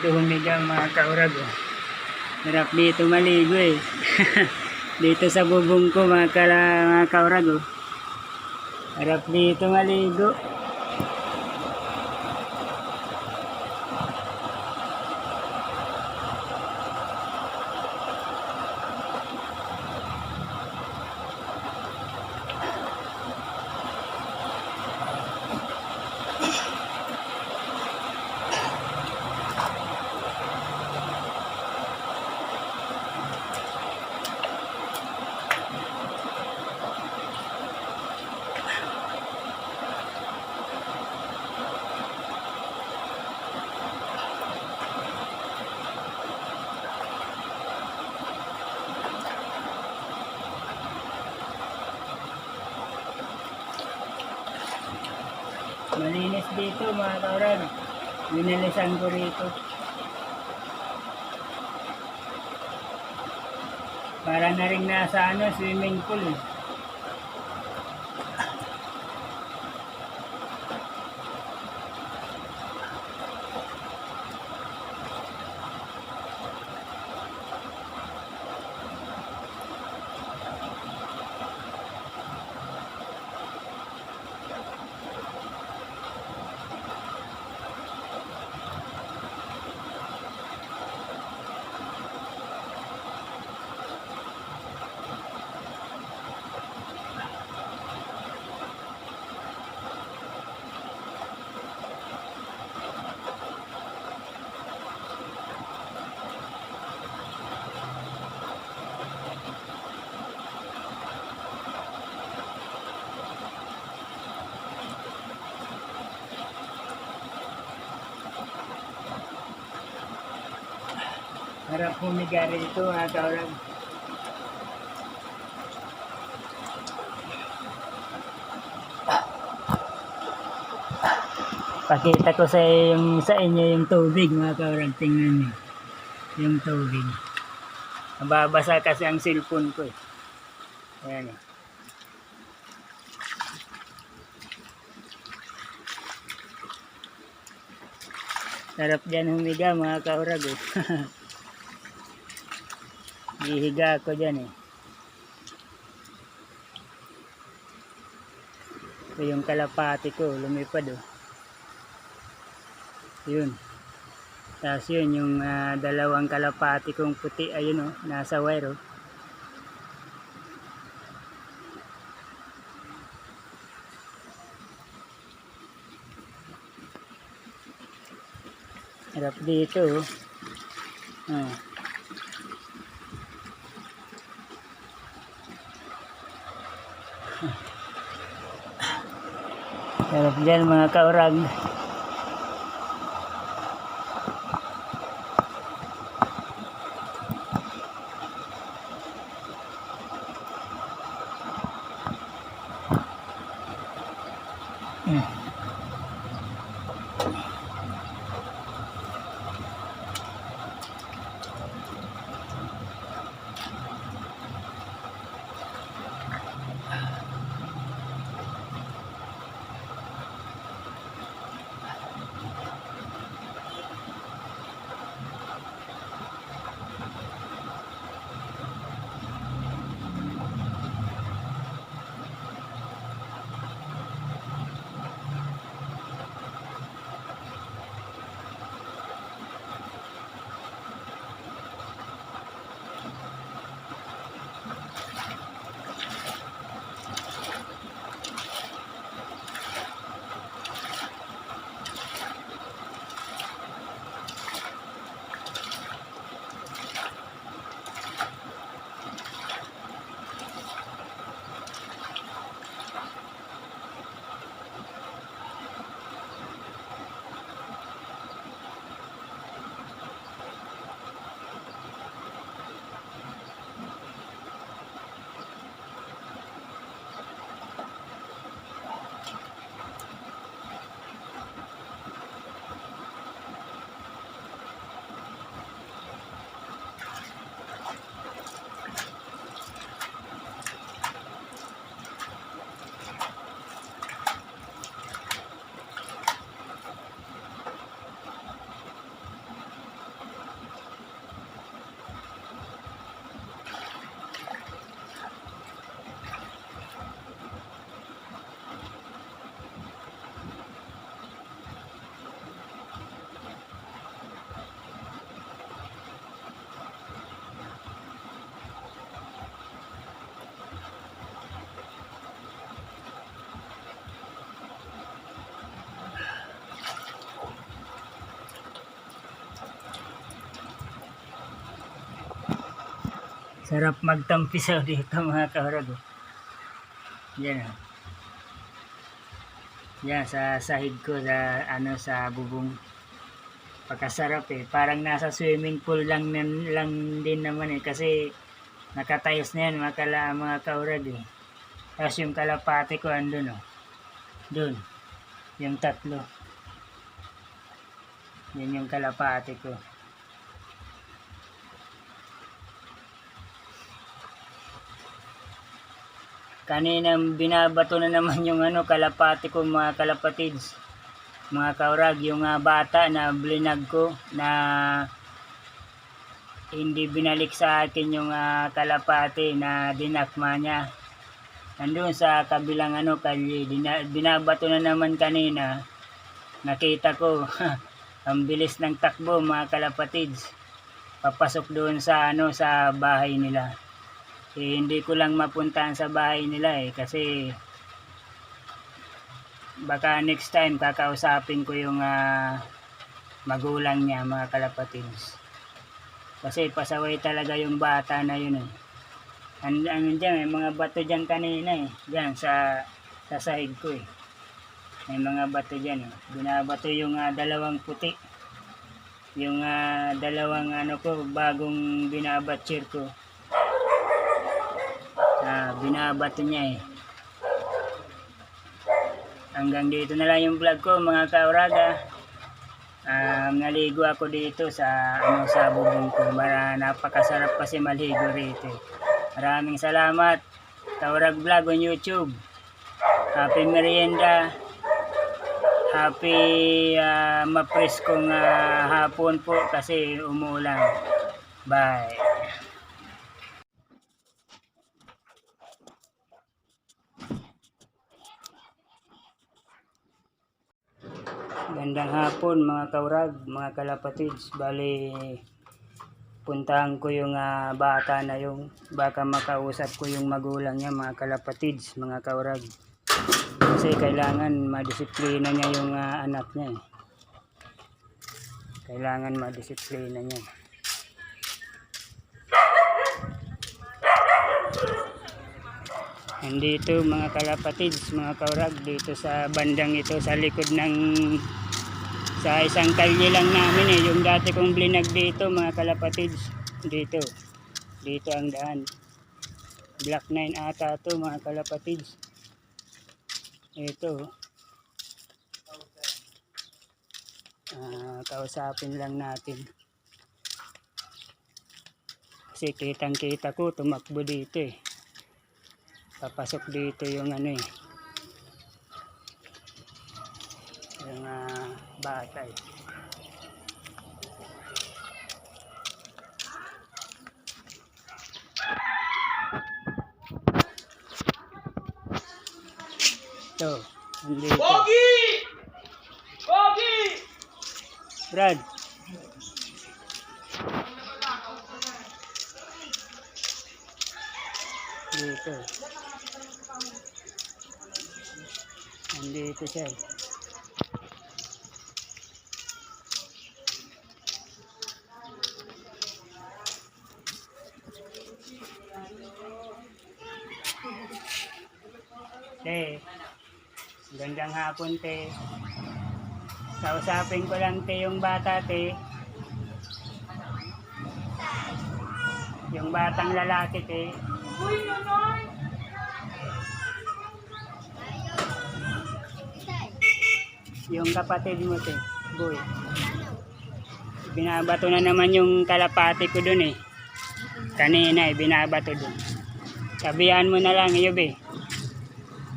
dito humiga mga kaurag. Oh. Harap dito maligo eh. Dito sa bubong ko mga kaurag. Oh. Harap dito maligo. Malinis dito mga kaurag. Minalisan ko rito. Para na rin nasa swimming pool eh. Harap humiga rito mga kaurag. Pakita ko sa inyo yung tubig mga kaurag. Tingnan niyo yung tubig. Nababasa kasi ang cellphone ko eh. Ayan eh. Sarap dyan humiga mga kaurag eh. Hihiga ako dyan eh. Ito yung kalapati ko, lumipad oh. Yun. Tapos yun, yung dalawang kalapati kong puti, ayun oh, nasa wire oh. Harap dito oh. Harap dyan mga kaurag. Sarap magtampisaw dito mga kaurag. Yan o. Yan sa sahig ko sa sa bubong. Pagkasarap eh. Parang nasa swimming pool lang din naman eh. Kasi nakatayos na yan mga kaurag eh. Tapos yung kalapate ko andun o. Dun. Yung tatlo. Yan yung kalapate ko. Kanina binabato na naman yung kalapate ko mga kalapatids. Mga kaurag, yung bata na blinag ko na hindi binalik sa akin yung kalapate na dinakma niya. Andun sa kabilang kalye, binabato na naman kanina. Nakita ko, ang bilis ng takbo mga kalapatids. Papasok doon sa sa bahay nila. Eh, hindi ko lang mapuntahan sa bahay nila eh kasi baka next time kakausapin ko yung magulang niya mga kalapatids. Kasi pasaway talaga yung bata na yun eh. Ano dyan, may mga bato dyan kanina eh. Dyan sa sahig ko eh. May mga bato dyan eh. Binabato yung dalawang puti. Yung dalawang ko, bagong binabatcher ko. Binabato niya eh. Hanggang dito na lang yung vlog ko mga kauraga. Naligo ako dito sa sa bubong ko. Napakasarap kasi maligo rito. Maraming salamat. Kaurag Vlog on YouTube. Happy merienda. Happy mapreskong hapon po kasi umuulan. Bye. Gandang hapon mga kaurag, mga kalapatids. Bali, puntahan ko yung bata na yung baka makausap ko yung magulang niya mga kalapatids, mga kaurag. Kasi kailangan madisiplina niya yung anak niya eh. Kailangan madisiplina niya. Nandito mga kalapatids, mga kaurag, dito sa bandang ito sa likod ng sa isang kalye lang namin eh, yung dati kong blinag dito mga kalapatids. Dito ang daan. Block 9 ata to mga kalapatids. Ito kausapin lang natin kasi kitang kita ko tumakbo dito eh. Papasok dito yung yung bata eh. Ito, nandito. Pogi! Brad. Dito. Nandito siya. Gandang hapon te. Kausapin ko lang te yung bata te. Yung batang lalaki te. Yung kapatid mo te, boy. Binabato na naman yung kalapati ko dun eh. Kanina eh, binabato dun. Sabihan mo na lang iyo be.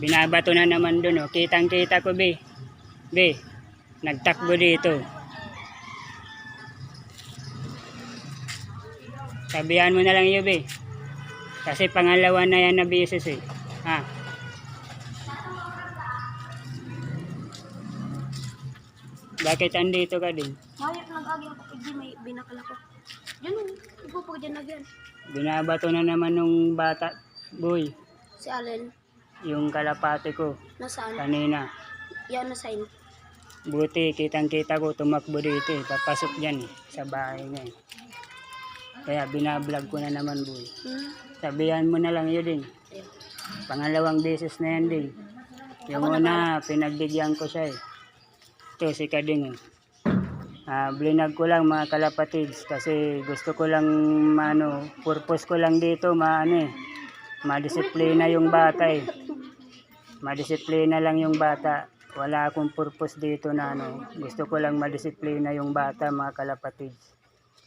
Binabato na naman dun oh. Kitang kita ko be. Be, nagtakbo dito. Sabihan mo na lang iyo be. Kasi pangalawa na yan na beses eh. Ha? Bakit andito ka din? Mayat nag-agi ako pag di may binakala ko. Yan o, ipupag dyan na yan. Binabato na naman nung bata, boy. Si Allen, Yung kalapate ko, nasaan? kanina. Yan na sign. Buti, kitang kita ko, tumakbo dito eh. Papasok dyan eh, sa bahay niya eh. Kaya binablog ko na naman, boy. Hmm? Sabihan mo na lang yun din. Ayun. Pangalawang beses na yan din. Yung Ako na una, pinagbigyan ko siya eh. Ito, si Kading. Blinag ko lang mga kalapatids kasi gusto ko lang, purpose ko lang dito, madisiplina yung bata eh. Madisiplina lang yung bata. Wala akong purpose dito na gusto ko lang madisiplina yung bata mga kalapatids.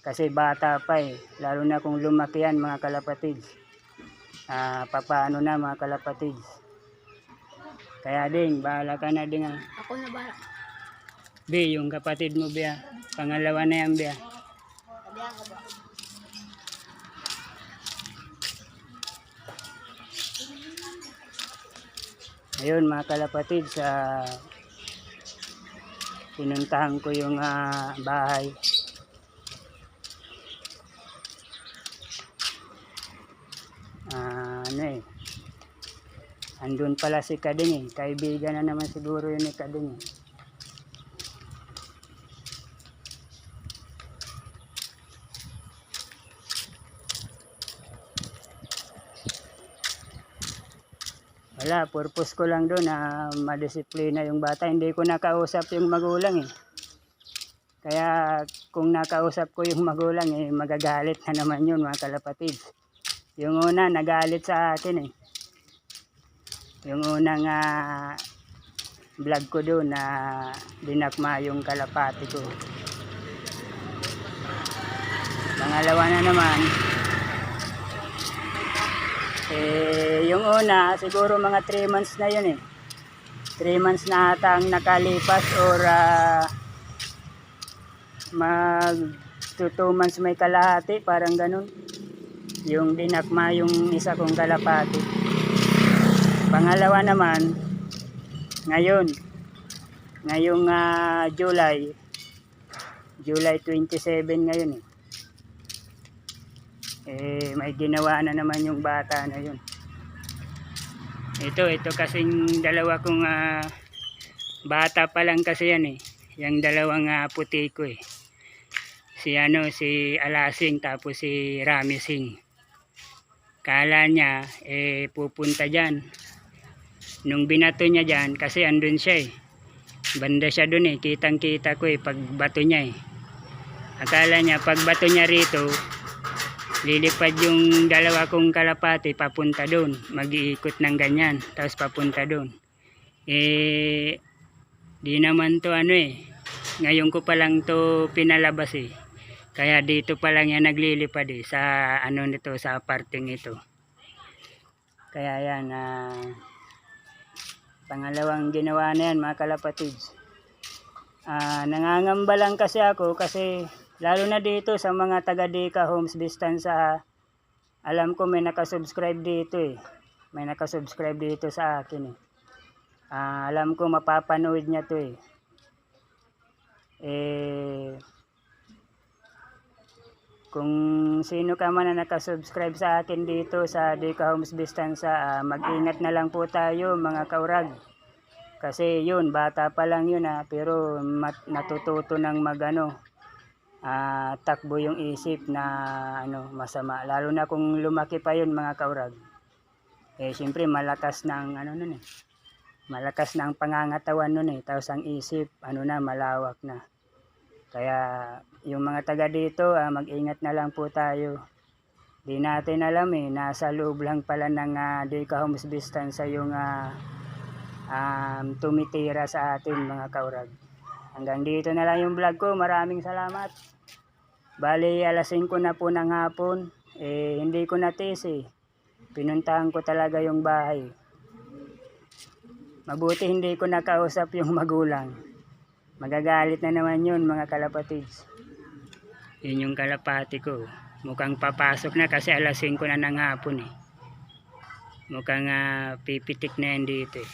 Kasi bata pa eh. Lalo na kung lumaki yan mga kalapatids. Papaano na mga kalapatids. Kaya Ding, bahala ka na Ding. Ako na bahala. Be, yung kapatid mo Be. Pangalawa na yan Be. Sabihan ko ba? Ayun mga kalapatids, pinuntahan ko yung bahay. Andun pala si Kading eh. Kaibigan na naman siguro yun ni Kading eh. Wala, purpose ko lang doon na madisiplina yung bata. Hindi ko nakausap yung magulang eh. Kaya kung nakausap ko yung magulang eh, magagalit na naman yun mga kalapatid. Yung una, nagalit sa akin eh. Yung unang vlog ko doon na dinakma yung kalapati ko. Pangalawa na naman, yung una, siguro mga 3 months na yun eh. 3 months na ata ang nakalipas or mag 2 months may kalahati, parang ganun. Yung dinakma yung isa kong kalapati. Pangalawa naman, ngayong July 27 ngayon may ginawa na naman yung bata na yun. Ito kasing dalawa kong bata pa lang kasi yan eh. Yung dalawang puti ko eh. Si Alasing tapos si Ramising. Kala niya pupunta dyan. Nung binato niya dyan, kasi andun siya eh. Banda siya dun eh. Kitang kita ko eh pag bato niya eh. Akala niya pag bato niya rito, lilipad yung dalawa kong kalapati papunta doon, mag-iikot ng ganyan tapos papunta doon. Di naman to ngayon ko pa lang to pinalabas eh, kaya dito pa lang yan naglilipad eh sa nito, sa parting ito. Kaya yan pangalawang ginawa na yan mga kalapatids. Nangangamba lang kasi ako kasi lalo na dito sa mga taga Deka Homes Distancia, alam ko may nakasubscribe dito eh. May nakasubscribe dito sa akin eh. Alam ko mapapanood niya to eh. Kung sino ka man na nakasubscribe sa akin dito sa Deka Homes Distancia, mag-ingat na lang po tayo mga kaurag. Kasi yun, bata pa lang yun pero natututo ng takbo yung isip na masama. Lalo na kung lumaki pa yun mga kaurag. Siyempre malakas ng malakas ng pangangatawan nun eh. Tapos ang isip malawak na. Kaya yung mga taga dito mag-ingat na lang po tayo. Di natin alam eh, nasa loob lang pala ng Deka Homes Distancia yung tumitira sa atin mga kaurag. Hanggang dito na lang yung vlog ko. Maraming salamat. Bali, alas 5 na po ng hapon. Hindi ko natis eh. Pinuntahan ko talaga yung bahay. Mabuti hindi ko nakausap yung magulang. Magagalit na naman yun mga kalapatids. Yun yung kalapati ko. Mukhang papasok na kasi alas 5 na ng hapon eh. Mukhang pipitik na yan dito eh.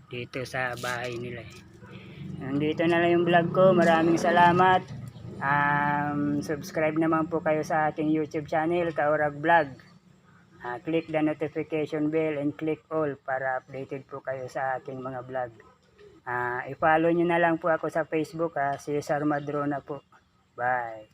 Dito sa bahay nila eh. Nandito na lang yung vlog ko. Maraming salamat. Subscribe naman po kayo sa aking YouTube channel, Kaurag Vlog. Click the notification bell and click all para updated po kayo sa aking mga vlog. I-follow nyo na lang po ako sa Facebook, Cesar Madrona po. Bye.